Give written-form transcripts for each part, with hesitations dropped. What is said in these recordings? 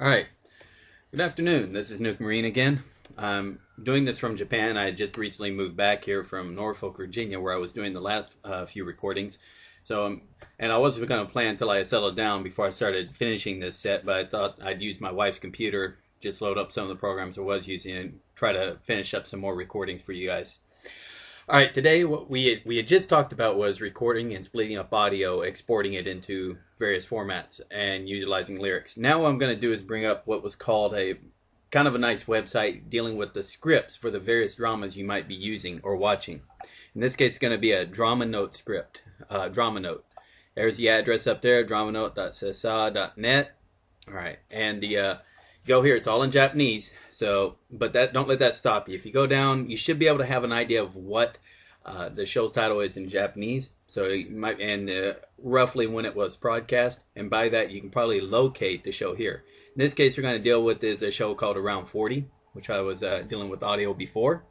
Alright, good afternoon. This is Nukemarine again. I'm doing this from Japan. I just recently moved back here from Norfolk, Virginia, where I was doing the last few recordings. And I wasn't going to plan until I settled down before I started finishing this set, but I thought I'd use my wife's computer, just load up some of the programs I was using, and try to finish up some more recordings for you guys. Alright, today what we had just talked about was recording and splitting up audio, exporting it into various formats, and utilizing lyrics. Now what I'm going to do is bring up what was called a kind of a nice website dealing with the scripts for the various dramas you might be using or watching. In this case, it's going to be a Dramanote script. Dramanote. There's the address up there, dramanote.csa.net. Alright, and go here, it's all in Japanese, but don't let that stop you. If you go down, you should be able to have an idea of what the show's title is in Japanese, so you might, and roughly when it was broadcast, and by that you can probably locate the show here. In this case, we're going to deal with is a show called Around 40, which I was dealing with audio before.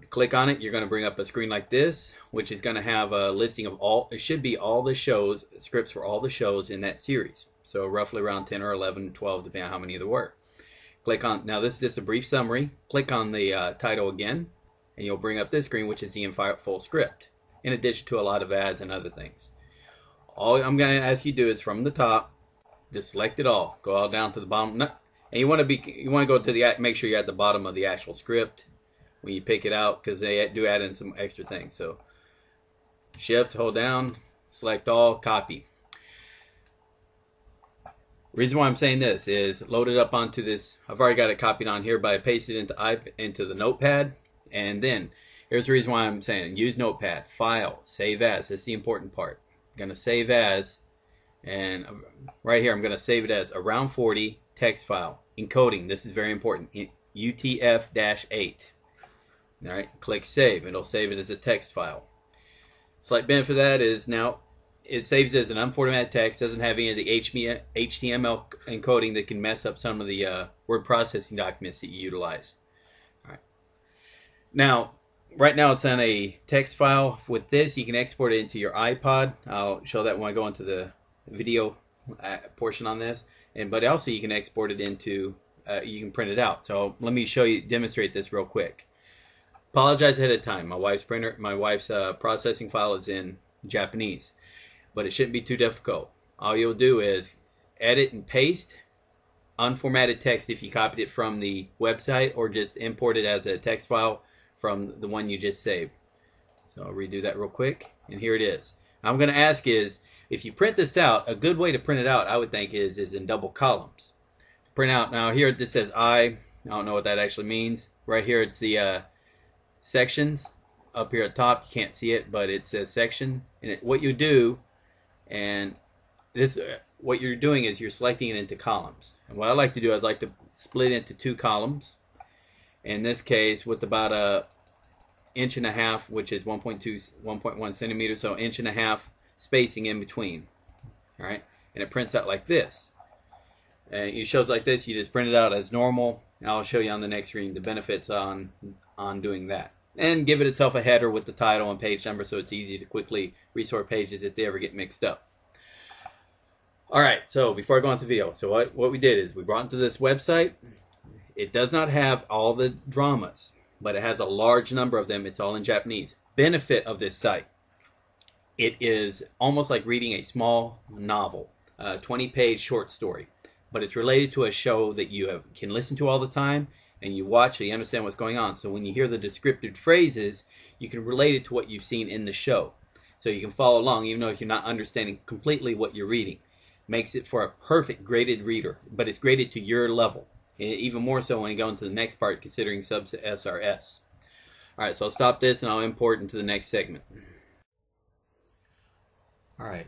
Click on it, you're going to bring up a screen like this, which is going to have a listing of it should be all the shows, scripts for all the shows in that series. So roughly around 10 or 11, 12, depending on how many there were. Click on, now this is just a brief summary. Click on the title again, and you'll bring up this screen, which is the full script, in addition to a lot of ads and other things. All I'm going to ask you to do is from the top, just select it all. Go all down to the bottom. And you want to go to the, make sure you're at the bottom of the actual script when you pick it out, because they do add in some extra things. So shift, hold down, select all, copy. Reason why I'm saying this is load it up onto this. I've already got it copied on here, but I pasted it into the notepad. And then here's the reason why I'm saying use notepad, file, save as. That's the important part. I'm going to save as, and right here I'm going to save it as Around 40 text file. Encoding, this is very important, UTF-8. Alright, click save. It'll save it as a text file. Slight benefit of that is now it saves as an unformatted text, doesn't have any of the HTML encoding that can mess up some of the word processing documents that you utilize. All right. Now, right now it's on a text file. With this, you can export it into your iPod. I'll show that when I go into the video portion on this. But also you can export it into, you can print it out. So let me demonstrate this real quick. Apologize ahead of time. My wife's processing file is in Japanese. But it shouldn't be too difficult. All you'll do is edit and paste unformatted text if you copied it from the website, or just import it as a text file from the one you just saved. So I'll redo that real quick, and here it is. I'm going to ask is, if you print this out, a good way to print it out, I would think, is in double columns. Print out, now here this says I don't know what that actually means. Right here it's the sections. Up here at top, you can't see it, but it says section. And what you do, and this, what you're doing is you're selecting it into columns. And what I like to do is I like to split it into two columns. In this case, with about a inch and a half, which is 1.1 centimeters, so inch and a half spacing in between. All right, and it prints out like this. And it shows like this. You just print it out as normal. And I'll show you on the next screen the benefits on doing that. And give it itself a header with the title and page number, so it's easy to quickly resort pages if they ever get mixed up. Alright, so before I go on to the video, so what we did is we brought into this website. It does not have all the dramas, but it has a large number of them. It's all in Japanese. Benefit of this site: it is almost like reading a small novel, a 20-page short story, but it's related to a show that you can listen to all the time, and you watch it, you understand what's going on. So when you hear the descriptive phrases, you can relate it to what you've seen in the show. So you can follow along even though if you're not understanding completely what you're reading. Makes it for a perfect graded reader, but it's graded to your level. Even more so when you go into the next part, considering subs SRS. Alright, so I'll stop this and I'll import into the next segment. Alright,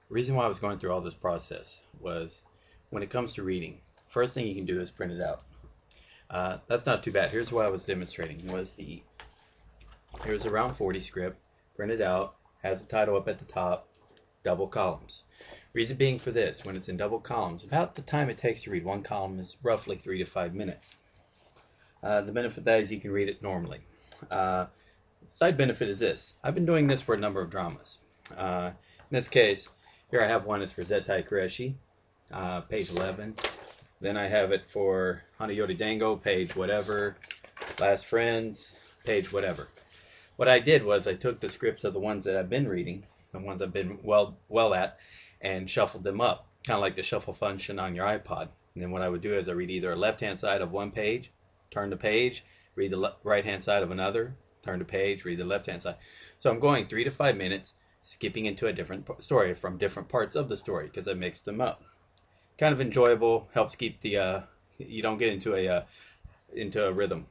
the reason why I was going through all this process was when it comes to reading, first thing you can do is print it out. That's not too bad. Here's what I was demonstrating. Here's Around 40 script, printed out, has the title up at the top, double columns. Reason being for this, when it's in double columns, about the time it takes to read one column is roughly 3 to 5 minutes. The benefit of that is you can read it normally. Side benefit is this. I've been doing this for a number of dramas. In this case, here I have one that's for Zettai Kureshi. page 11. Then I have it for Hanayori Dango, page whatever. Last Friends, page whatever. What I did was I took the scripts of the ones that I've been reading, the ones I've been well at, and shuffled them up, kind of like the shuffle function on your iPod. And then what I would do is I read either a left-hand side of one page, turn the page, read the right-hand side of another, turn the page, read the left-hand side. So I'm going 3 to 5 minutes, skipping into a different story from different parts of the story because I mixed them up. Kind of enjoyable, helps keep the you don't get into a rhythm.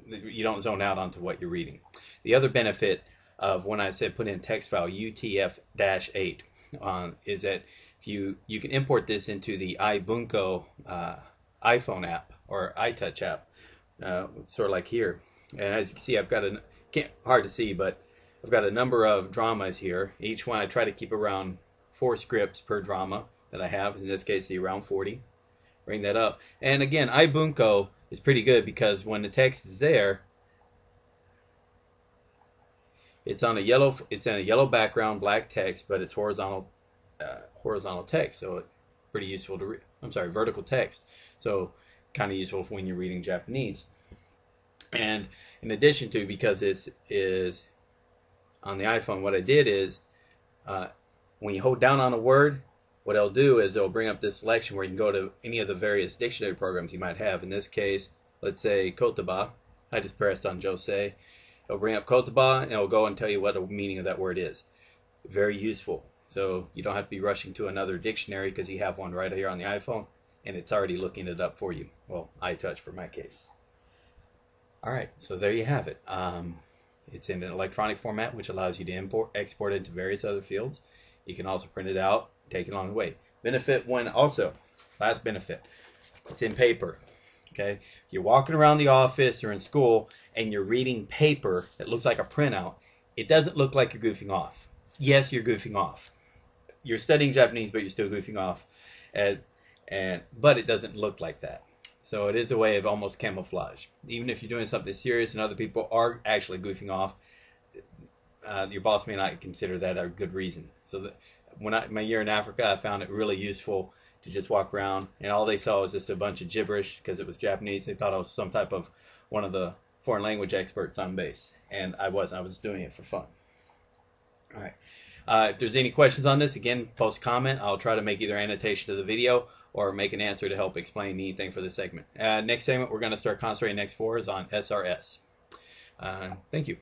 You don't zone out onto what you're reading. The other benefit of when I said put in text file UTF-8 is that if you can import this into the iBunko iPhone app or iTouch app, sort of like here. And as you can see, I've got hard to see, but I've got a number of dramas here. Each one I try to keep around 4 scripts per drama that I have. In this case, around 40. Bring that up. And again, iBunko is pretty good because when the text is there, it's in a yellow background, black text, but it's horizontal text, so it's pretty useful to read. I'm sorry, vertical text, so kind of useful when you're reading Japanese. And in addition to, because it is on the iPhone, what I did is when you hold down on a word, what it'll do is it'll bring up this selection where you can go to any of the various dictionary programs you might have. In this case, let's say Kotaba. I just pressed on Josei. It'll bring up Kotaba and it'll go and tell you what the meaning of that word is. Very useful. So you don't have to be rushing to another dictionary because you have one right here on the iPhone and it's already looking it up for you. Well, iTouch for my case. Alright, so there you have it. It's in an electronic format which allows you to export it into various other fields. You can also print it out, take it on the way. Benefit last benefit, it's in paper. Okay, if you're walking around the office or in school and you're reading paper that looks like a printout, it doesn't look like you're goofing off. Yes, you're goofing off. You're studying Japanese, but you're still goofing off, but it doesn't look like that. So it is a way of almost camouflage. Even if you're doing something serious and other people are actually goofing off, your boss may not consider that a good reason. So my year in Africa, I found it really useful to just walk around, and all they saw was just a bunch of gibberish because it was Japanese. They thought I was some type of one of the foreign language experts on base, and I wasn't. I was doing it for fun. All right. If there's any questions on this, again, post a comment. I'll try to make either annotation to the video or make an answer to help explain anything for this segment. Next segment, we're going to start concentrating next 4 is on SRS. Thank you.